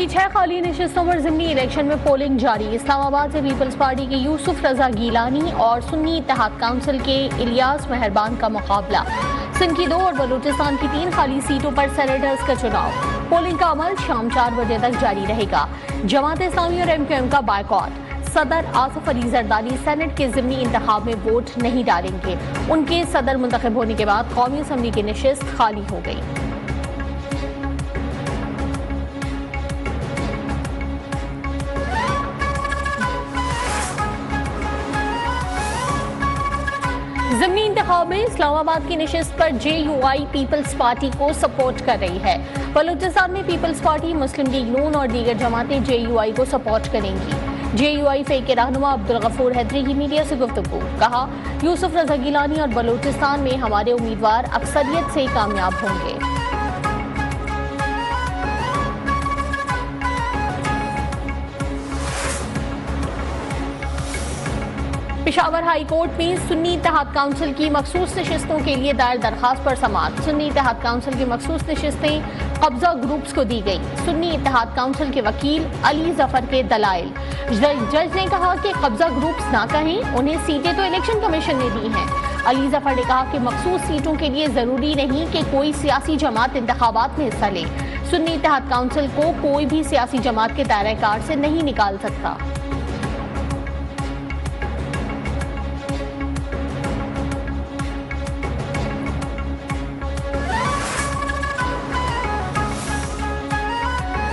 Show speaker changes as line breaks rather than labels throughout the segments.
6 खाली नशिस्तों पर ज़िमनी इलेक्शन में पोलिंग जारी। इस्लामाबाद से पीपल्स पार्टी के यूसुफ रजा गीलानी और सुन्नी इत्तेहाद काउंसिल के इलियास मेहरबान का मुकाबला। सिंध की 2 और बलूचिस्तान की 3 खाली सीटों पर सेनेटर्स का चुनाव। पोलिंग का अमल शाम 4 बजे तक जारी रहेगा। जमात इस्लामी और MQM का बायकॉट। सदर आसिफ अली जरदारी सेनेट के ज़िमनी इंतखाब में वोट नहीं डालेंगे। उनके सदर मुंतखब होने के बाद कौमी असम्बली की नशिस्त खाली हो गई। ज़िमनी इंतखाब में इस्लामाबाद की नशिस्त पर JUI पीपल्स पार्टी को सपोर्ट कर रही है। बलूचिस्तान में पीपल्स पार्टी, मुस्लिम लीग नून और दीगर जमातें JUI को सपोर्ट करेंगी। JUI फे के रहनुमा अब्दुल गफूर हैदरी की मीडिया से गुफ्तगू। कहा, यूसुफ रजा गीलानी और बलूचिस्तान में हमारे उम्मीदवार अक्सरियत से कामयाब होंगे। पेशावर हाई कोर्ट में सुन्नी इत्तेहाद काउंसिल की मखसूस नशिस्तों के लिए दायर दरखास्त पर समाअत। सुन्नी इत्तेहाद काउंसिल की मखसूस नशिस्तें कब्जा ग्रुप्स को दी गई। सुन्नी इत्तेहाद काउंसिल के वकील अली जफर के दलाइल। जज ने कहा कि कब्जा ग्रुप्स ना कहें, उन्हें सीटें तो इलेक्शन कमीशन ने दी हैं। अली जफर ने कहा कि मखसूस सीटों के लिए जरूरी नहीं कि कोई सियासी जमात इंतखाबात में हिस्सा ले। सुन्नी इत्तेहाद काउंसिल को कोई भी सियासी जमात के दायरे कार से नहीं निकाल सकता।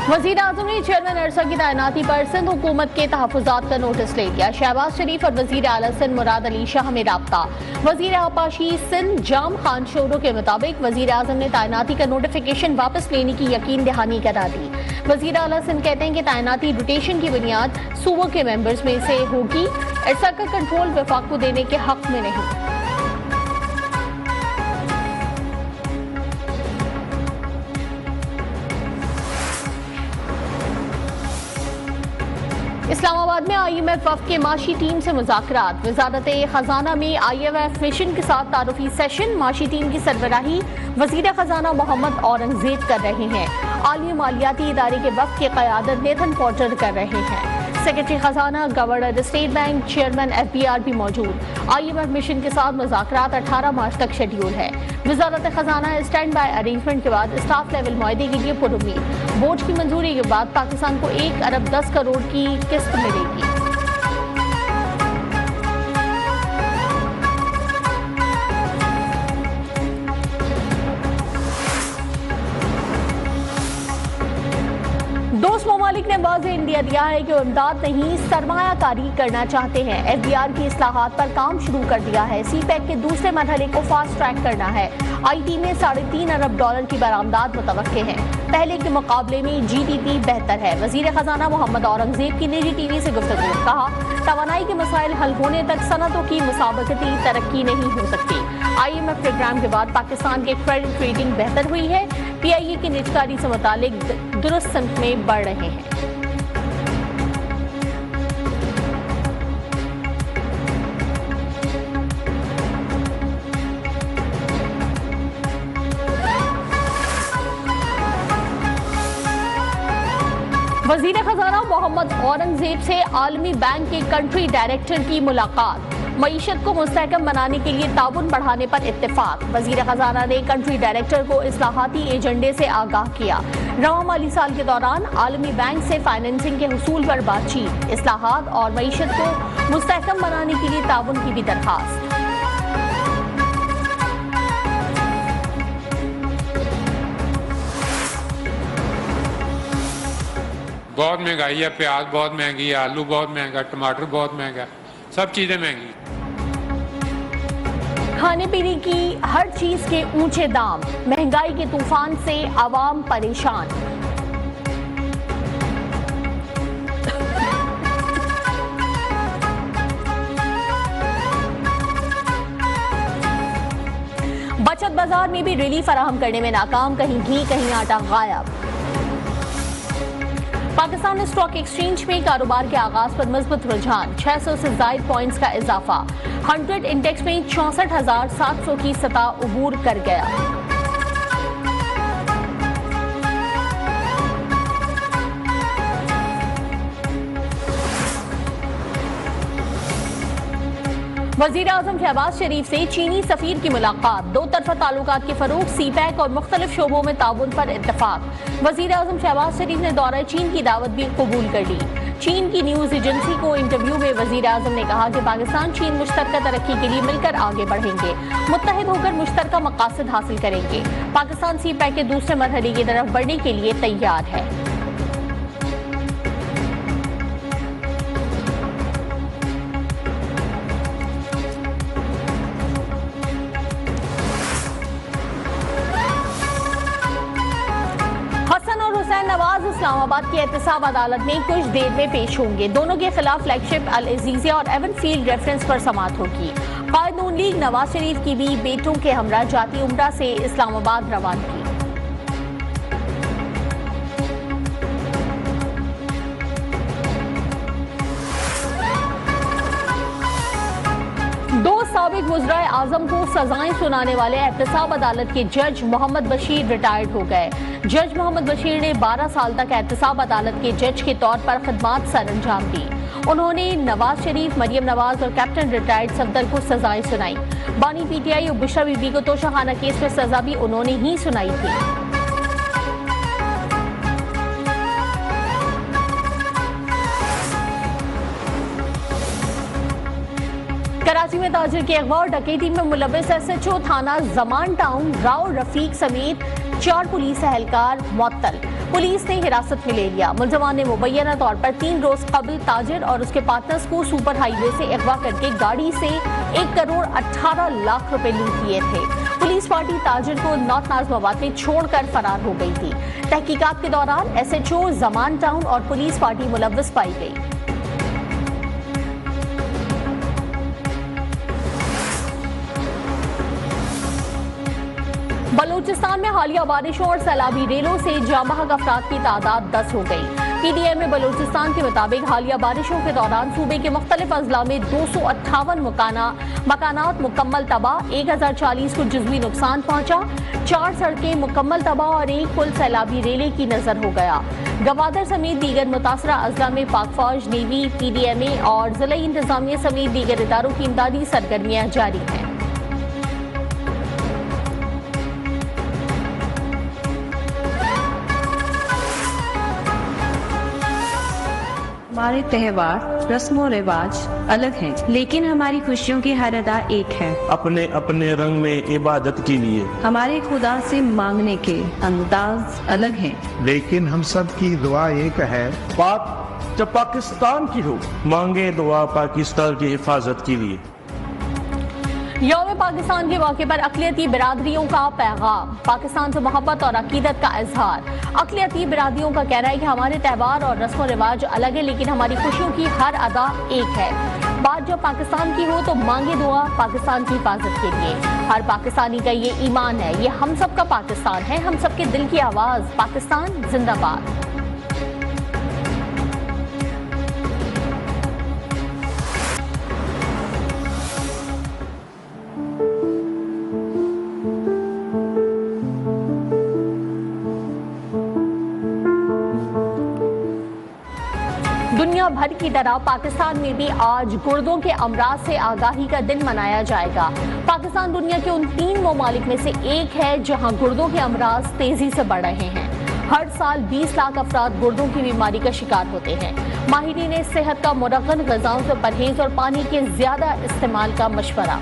वज़ीर आज़म ने चेयरमैन अरसा की तैनाती पर सिंध हुकूमत के तहफ़्फ़ुज़ात का नोटिस ले लिया। शहबाज शरीफ और वज़ीर आला सिंध मुराद अली शाह में राब्ता। वज़ीर आपाशी सिंध जाम खान शोरो के मुताबिक वज़ीर आज़म ने तैनाती का नोटिफिकेशन वापस लेने की यकीन दहानी करा दी। वज़ीर आला सिंध कहते हैं कि तैनाती रोटेशन की बुनियाद सूबों के मेंबर्स में से होगी। अरसा का कंट्रोल वफाक को देने के हक में नहीं। इस्लामाबाद में IMF वफ़द के माशी टीम से मुज़ाकरात। वज़ारत ख़जाना में IMF मिशन के साथ तारुफी सेशन। माशी टीम की सरबराही वज़ीर ख़जाना मोहम्मद औरंगज़ेब कर रहे हैं। आलिमी मालियाती इदारे के वफ़द की क़यादत नेथन पॉटर कर रहे हैं। सेक्रेटरी ख़जाना, governor State Bank, chairman FBR भी मौजूद। IMF मिशन के साथ मुज़ाकरात 18 मार्च तक शेड्यूल है। वज़ारत ख़जाना स्टैंड बाय अरेंजमेंट के बाद स्टाफ लेवल मुआहदे के लिए पुरुम्मीद। बोर्ड की मंजूरी के बाद पाकिस्तान को 1 अरब 10 करोड़ की किस्त मिलेगी। दोस्त ममालिक ने वाज़ेह इंडिया दिया है कि वो इमदाद नहीं सरमायाकारी करना चाहते हैं। FBR की इस्लाहात पर काम शुरू कर दिया है। CPEC के दूसरे मरहले को फास्ट ट्रैक करना है। IT में $3.5 अरब की बरामदात मुतवक्के हैं। पहले के मुकाबले में GDP बेहतर है। वज़ीर ख़जाना मोहम्मद औरंगज़ेब की निजी TV से गुफ्तगू। कहा, तवानाई के मसाइल हल होने तक सनतों की मुसाबकती तरक्की नहीं हो सकती। IMF प्रोग्राम के बाद पाकिस्तान के क्रेडिट रेटिंग बेहतर हुई है। PIA की निजकारी से मुतालिक दुरुस्त सनत में बढ़ रहे हैं। वज़ीर ख़जाना मोहम्मद औरंगज़ेब से आलमी बैंक के कंट्री डायरेक्टर की मुलाकात। मईशत को मुस्तहकम बनाने के लिए ताउन बढ़ाने पर इत्तेफाक। वज़ीर ख़जाना ने कंट्री डायरेक्टर को इस्लाहाती एजेंडे से आगाह किया। रवां माली साल के दौरान आलमी बैंक से फाइनेंसिंग के हुसूल पर बातचीत। इस्लाहात और मईशत को मुस्तहकम बनाने के लिए ताउन की भी दरखास्त।
बहुत महंगाई है, प्याज बहुत महंगी है, आलू बहुत महंगा, टमाटर बहुत महंगा, सब चीज़ें महंगी।
खाने पीने की हर चीज के ऊंचे दाम। महंगाई के तूफान से आवाम परेशान। बचत बाजार में भी रिलीफ फराहम करने में नाकाम। कहीं घी, कहीं आटा गायब। पाकिस्तान स्टॉक एक्सचेंज में कारोबार के आगाज पर मजबूत रुझान। 600 से ज्यादा पॉइंट्स का इजाफा। 100 इंडेक्स में 64,700 की सतह उबूर कर गया। वजीर आजम शहबाज शरीफ से चीनी सफीर की मुलाकात, दो तरफा ताल्लुकात के फरोग, सीपैक और मुख्तलिफ शोबों में ताउन पर इत्तफाक। वजीर आजम शहबाज शरीफ ने दौरा चीन की दावत भी कबूल कर ली। चीन की न्यूज एजेंसी को इंटरव्यू में वजीर आजम ने कहा कि पाकिस्तान चीन मुश्तरका तरक्की के लिए मिलकर आगे बढ़ेंगे, मुत्तहिद होकर मुश्तरका मकासद हासिल करेंगे। पाकिस्तान सीपैक के दूसरे मरहले की तरफ बढ़ने के लिए तैयार है। नवाज इस्लामाबाद की एहतसाब अदालत में कुछ देर में पेश होंगे। दोनों के खिलाफ फ्लैगशिप अल अजीजिया और एवन फील्ड रेफरेंस पर समाअत होगी। कायद नून लीग नवाज शरीफ की भी बेटों के हमरा जाती उम्रा से इस्लामाबाद रवानगी। दो साबिक वज़राए आज़म को सजाएं सुनाने वाले एहतसाब अदालत के जज मोहम्मद बशीर रिटायर्ड हो गए। जज मोहम्मद बशीर ने 12 साल तक एहतसाब अदालत के जज के तौर पर खिदमात सर अंजाम दी। उन्होंने नवाज शरीफ, मरियम नवाज और कैप्टन रिटायर्ड सफदर को सजाएं सुनाई। बानी पीटीआई और बुशरा बीबी को तोशाखाना केस में सजा भी उन्होंने ही सुनाई थी। कराची में ताजिर के अगवा और डकैती में मुलविस SHO थाना जमान टाउन राव रफीक समेत 4 पुलिस एहलकार मुअत्तल। पुलिस ने हिरासत में ले लिया। मुलजमान ने मुबैना तौर पर 3 रोज कबल ताजिर और उसके पार्टनर्स को सुपर हाईवे से अगवा करके गाड़ी से 1 करोड़ 18 लाख रुपए लूट लिए थे। पुलिस पार्टी ताजिर को नॉर्थ नाज़िमाबाद में छोड़कर फरार हो गई थी। तहकीकात के दौरान SHO जमान टाउन और पुलिस पार्टी मुलविस पाई गई। बलूचिस्तान में हालिया बारिशों और सैलाबी रेलों से जांबहक अफराद की तादाद 10 हो गई। PDM में बलूचिस्तान के मुताबिक हालिया बारिशों के दौरान सूबे के मुख्तलिफ अजला में 258 मकानात मुकम्मल तबाह, 1040 को जुज़वी नुकसान पहुंचा, 4 सड़कें मुकम्मल तबाह और 1 पुल सैलाबी रेले की नजर हो गया। गवादर समेत दीगर मुतासरा अजला में पाक फौज, नेवी, PDMA और जिला इंतजामिया समेत दीगर इदारों की इमदादी सरगर्मियां जारी हैं।
हमारे त्यौहार, रस्म और रिवाज अलग हैं, लेकिन हमारी खुशियों की हर अदा एक है। अपने अपने रंग में इबादत के लिए हमारे खुदा से मांगने के अंदाज अलग हैं,
लेकिन हम सब की दुआ एक है।
बात जब पाकिस्तान की हो, मांगे दुआ पाकिस्तान की हिफाजत के लिए।
यौम पाकिस्तान के मौके पर अक़लियती बिरादरियों का पैगाम, पाकिस्तान से मोहब्बत और अकीदत का इजहार। अक़लियती बिरादरियों का कहना है कि हमारे त्यौहार और रस्म व रिवाज अलग है, लेकिन हमारी खुशियों की हर अदा एक है। बात जब पाकिस्तान की हो तो मांगे दुआ पाकिस्तान की हिफाजत के लिए। हर पाकिस्तानी का ये ईमान है, ये हम सब का पाकिस्तान है, हम सब के दिल की आवाज़, पाकिस्तान जिंदाबाद। दुनिया भर की तरह पाकिस्तान में भी आज गुर्दों के अमराज से आगाही का दिन मनाया जाएगा। पाकिस्तान दुनिया के उन 3 ममालिक में से एक है जहां गुर्दों के अमराज तेजी से बढ़ रहे हैं। हर साल 20 लाख अफराद गुर्दों की बीमारी का शिकार होते हैं। माहिरीन ने सेहत का मुरगन ग़िज़ाओं से परहेज और पानी के ज्यादा इस्तेमाल का मशवरा।